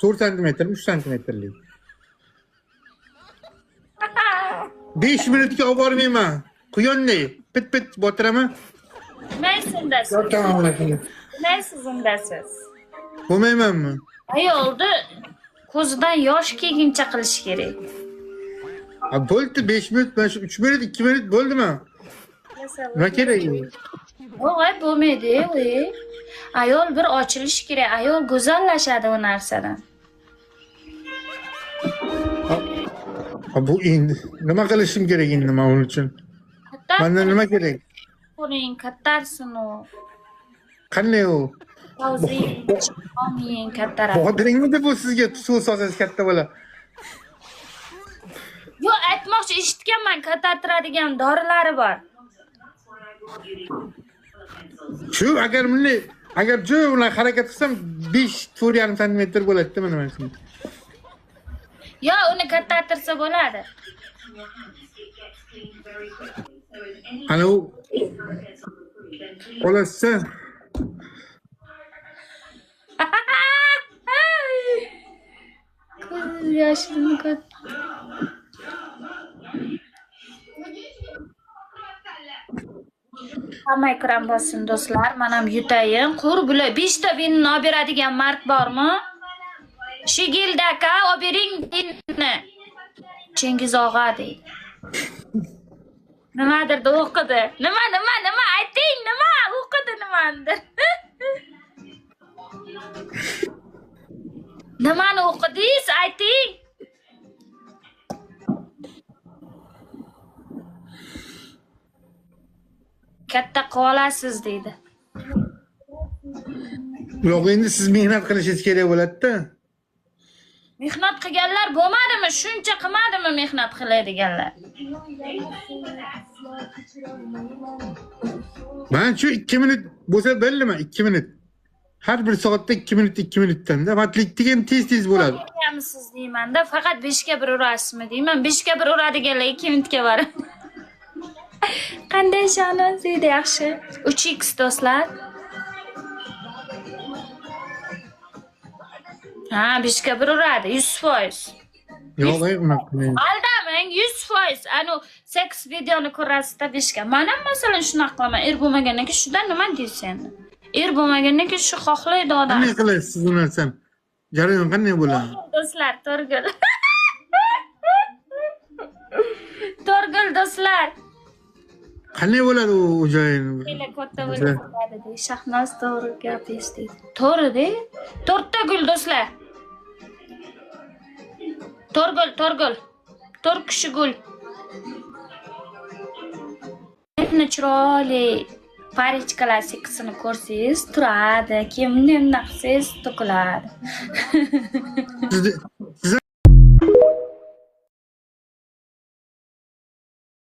4 santimetr, 3 santimetrlik. 5 minutga olib bormayman. Quyonday, pit botiraman. Maysiz. Maysiz undasiz. Bo'lmaymanmi? Ayolni ko'zidan yosh kelguncha qilish kerak. Bo'ldi 5 minut, mana shu 3 minut, 2 minut bo'ldimi? Nima kerak? Voy bo'lmaydi, voy. Ayol bir ochilish kerak. Ayol go'zallashadi u narsadan. Bu endi nima qilishim kerak endi men uning uchun? Mendan nima kerak? Qo'ling kattarsin u. Qanday u? Omin kattaradi. Qodiringmi bu sizga suv solsangiz katta bo'la? Yo'q, aytmoqchi eshitganman, kattartiradigan dorilari bor. Shu agar ular harakat qilsam 4,5 santimetr bo'ladi-da mana shu. Yo, uni kattartirsa bo'ladi. Ana u olasa ko'z yoshini ko't. Hamma ekran bosin do'stlar, men ham yutayin. Qur bular 5 ta vinni olib beradigan mark bormi? Shigilda aka, olib bering vinni. Chengiz og'a deydi. Nimadir o'qidi. Nima ayting, nima o'qidi nimadir. Nimani o'qidingiz, ayting. Katta qolasiz deydi. yo'q, endi siz mehnat qilishingiz kerak bo'ladi-da. Mehnat qilganlar bo'lmadimi? Shuncha qilmadimi mehnat qiladiganlar? Men shu 2 minut bo'lsa bo'ldimi? 2 minut. Har bir soatda 2 minut, 2 minutdan-da. Matlik degan tez bo'ladi. Siz deyman-da, faqat 5 ga 1 urasizmi deyman. 5 ga 1 uradiganlar 2 minutga boradi. Qanday shanon deydi yaxshi. 3x do'stlar. Ha, 5 ga 1 uradi, 100%. Yo'q, unaqa. Aldamang, 100%. Anu seks videoni ko'rasizda 5 ga. Men ham masalan shunaqa qilaman. Er bo'lmagandan keyin shundan nima deysiz endi? Er bo'lmagandan keyin shu xohlaydi odam. Qanday qilasiz siz bu narsani? Jarayon qanday bo'ladi? Do'stlar, to'rgul. To'rgul do'stlar. Qanday bo'ladi u joyin? Mela katta bo'ladi deydi. Shahnoz to'g'ri gapingiz deydi. To'g'ri-da? 4 ta gul do'stlar. To'rgul. 4 kishi gul. Endi chiroyli Parij klassikasini ko'rsangiz turadi, kimni naqsiz to'kiladi.